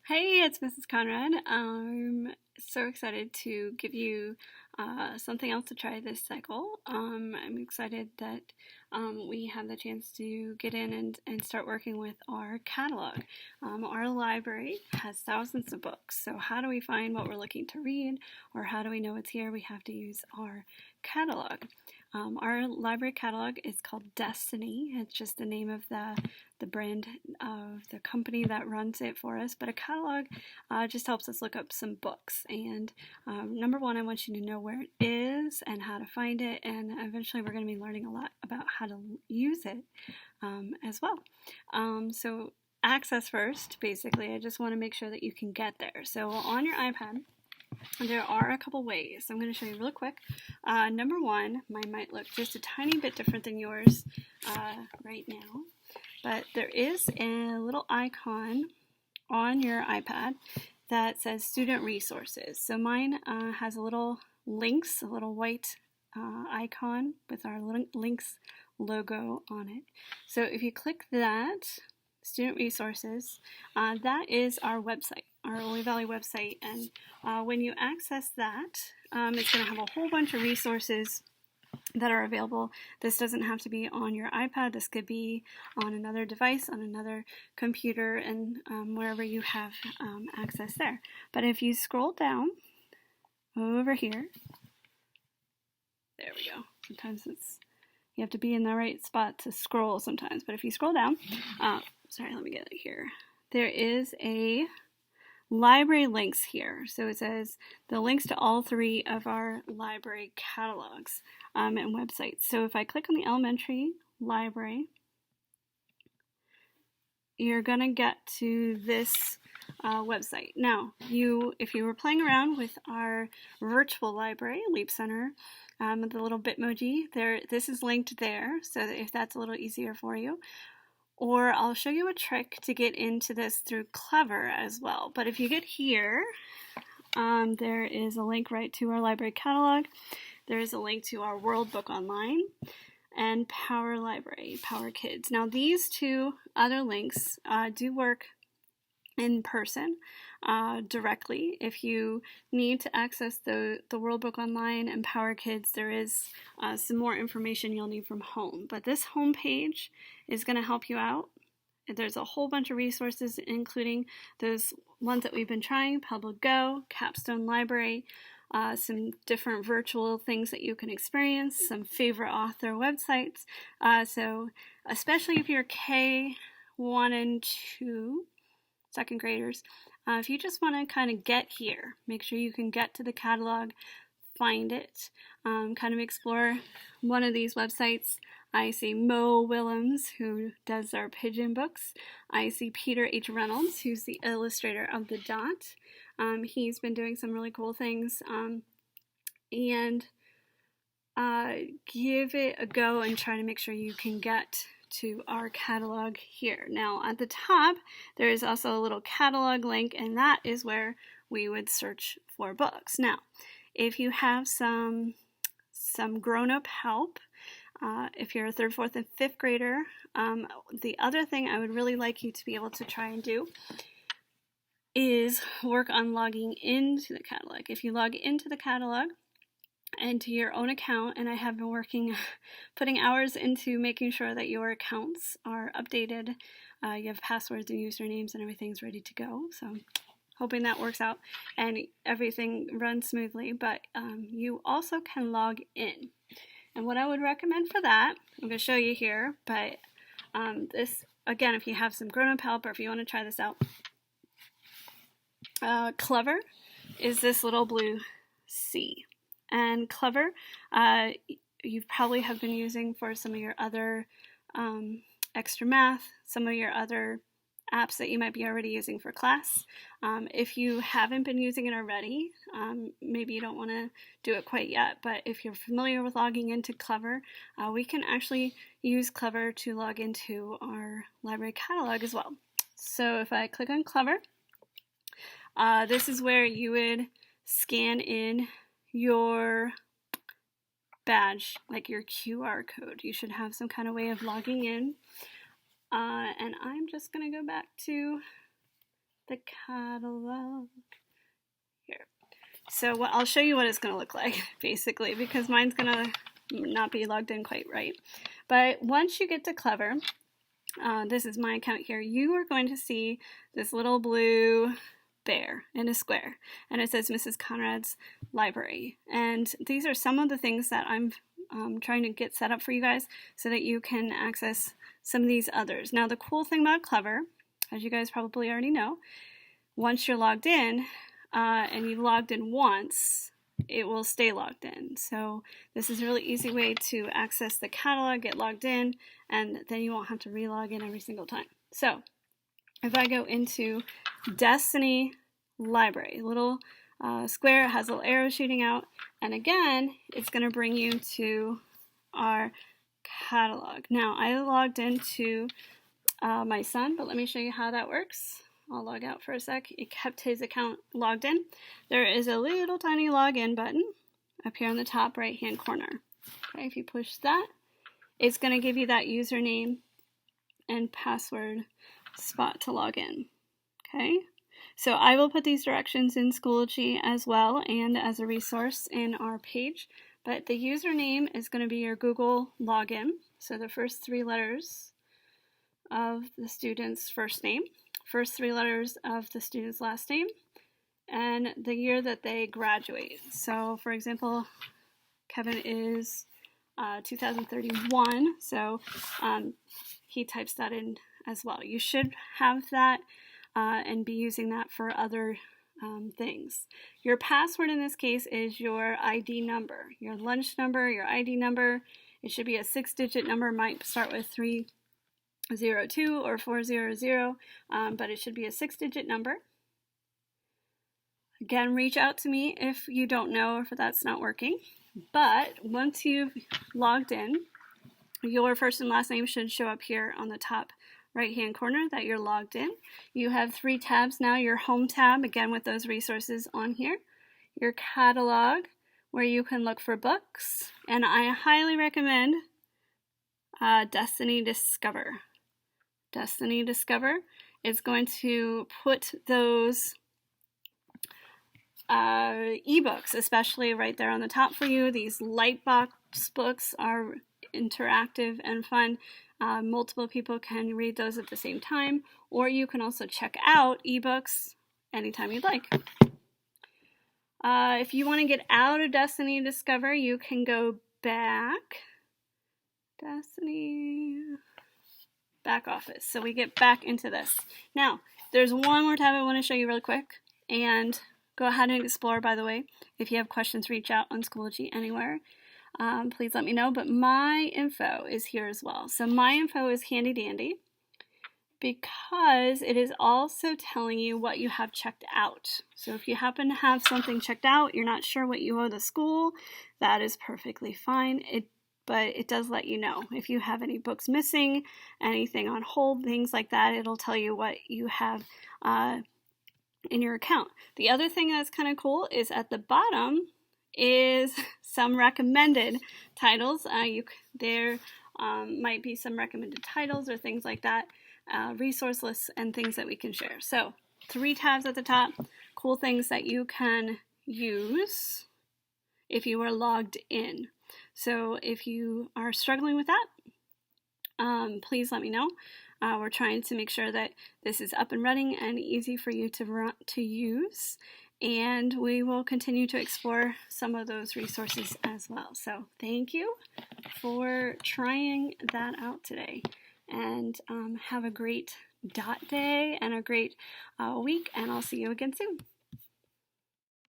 Hey, it's Mrs. Conrad. I'm so excited to give you something else to try this cycle. I'm excited that we have the chance to get in and start working with our catalog. Our library has thousands of books, so how do we find what we're looking to read, or how do we know it's here? We have to use our catalog. Our library catalog is called Destiny. It's just the name of the brand of the company that runs it for us. But a catalog just helps us look up some books. And number one, I want you to know where it is and how to find it. And eventually, we're going to be learning a lot about how to use it as well. So access first, basically, I just want to make sure that you can get there. So on your iPad, there are a couple ways. I'm going to show you real quick. Number one, mine might look just a tiny bit different than yours right now, but there is a little icon on your iPad that says Student Resources. So mine has a little links, a little white icon with our links logo on it. So if you click that, Student Resources, that is our website, our Ole Valley website, and when you access that, it's going to have a whole bunch of resources that are available. This doesn't have to be on your iPad. This could be on another device, on another computer, and wherever you have access there. But if you scroll down over here, there we go. Sometimes you have to be in the right spot to scroll sometimes. But if you scroll down, sorry, let me get it here. There is a library links here. So it says the links to all three of our library catalogs and websites. So if I click on the elementary library, you're going to get to this website. Now, if you were playing around with our virtual library, Leap Center, the little Bitmoji, this is linked there, so that if that's a little easier for you. Or I'll show you a trick to get into this through Clever as well. But if you get here, there is a link right to our library catalog. There is a link to our World Book Online and Power Library, Power Kids. Now these two other links do work in person directly. If you need to access the World Book Online and Power Kids, there is some more information you'll need from home. But this home page is going to help you out. There's a whole bunch of resources, including those ones that we've been trying, Public Go, Capstone Library, some different virtual things that you can experience, some favorite author websites. So especially if you're K1 and 2, second graders, if you just want to kind of get here, make sure you can get to the catalog, find it, kind of explore one of these websites. I see Mo Willems, who does our pigeon books. I see Peter H. Reynolds, who's the illustrator of The Dot. He's been doing some really cool things, and give it a go and try to make sure you can get to our catalog here. Now at the top, there is also a little catalog link, and that is where we would search for books. Now, if you have some grown-up help, if you're a 3rd, 4th, and 5th grader, the other thing I would really like you to be able to try and do is work on logging into the catalog. If you log into the catalog and to your own account, and I have been putting hours into making sure that your accounts are updated, you have passwords and usernames and everything's ready to go. So hoping that works out and everything runs smoothly, but you also can log in. And what I would recommend for that, I'm going to show you here, but this, again, if you have some grown-up help or if you want to try this out, Clever is this little blue C. And Clever, you probably have been using for some of your other extra math, some of your other apps that you might be already using for class. If you haven't been using it already, maybe you don't want to do it quite yet, but if you're familiar with logging into Clever, we can actually use Clever to log into our library catalog as well. So if I click on Clever, this is where you would scan in your badge, like your QR code. You should have some kind of way of logging in. And I'm just going to go back to the catalog here. So I'll show you what it's going to look like, basically, because mine's going to not be logged in quite right. But once you get to Clever, this is my account here, you are going to see this little blue bear in a square, and it says Mrs. Conrad's Library. And these are some of the things that I'm trying to get set up for you guys so that you can access some of these others. Now, the cool thing about Clever, as you guys probably already know, once you're logged in, and you've logged in once, it will stay logged in. So this is a really easy way to access the catalog, get logged in, and then you won't have to re-log in every single time. So if I go into Destiny Library, little square, has a little arrow shooting out, and again, it's going to bring you to our catalog. Now, I logged into my son, but let me show you how that works. I'll log out for a sec. It kept his account logged in. There is a little tiny login button up here on the top right hand corner. Okay, if you push that, it's going to give you that username and password spot to log in. Okay, so I will put these directions in Schoology as well and as a resource in our page, but the username is going to be your Google login, so the first 3 letters of the student's first name, first 3 letters of the student's last name, and the year that they graduate. So for example, Kevin is 2031, so he types that in as well. You should have that and be using that for other things. Your password in this case is your ID number, your lunch number, your ID number. It should be a 6-digit number, might start with 302 or 400, but it should be a 6-digit number. Again, reach out to me if you don't know if that's not working. But once you've logged in, your first and last name should show up here on the top right hand corner that you're logged in. You have 3 tabs now. Your home tab, again with those resources on here. Your catalog, where you can look for books. And I highly recommend Destiny Discover. Destiny Discover is going to put those ebooks, especially right there on the top for you. These Lightbox books are interactive and fun. Multiple people can read those at the same time, or you can also check out ebooks anytime you'd like. If you want to get out of Destiny Discover, you can go back. Destiny back office. So we get back into this. Now, there's one more tab I want to show you really quick, and go ahead and explore, by the way. If you have questions, reach out on Schoology anywhere. Please let me know, but my info is here as well. So my info is handy dandy because it is also telling you what you have checked out. So if you happen to have something checked out, you're not sure what you owe the school, that is perfectly fine. But it does let you know. If you have any books missing, anything on hold, things like that, it'll tell you what you have in your account. The other thing that's kind of cool is at the bottom is some recommended titles. There might be some recommended titles or things like that, resource lists and things that we can share. So 3 tabs at the top, cool things that you can use if you are logged in. So if you are struggling with that, please let me know. We're trying to make sure that this is up and running and easy for you to use. And we will continue to explore some of those resources as well. So thank you for trying that out today. And have a great dot day and a great week. And I'll see you again soon.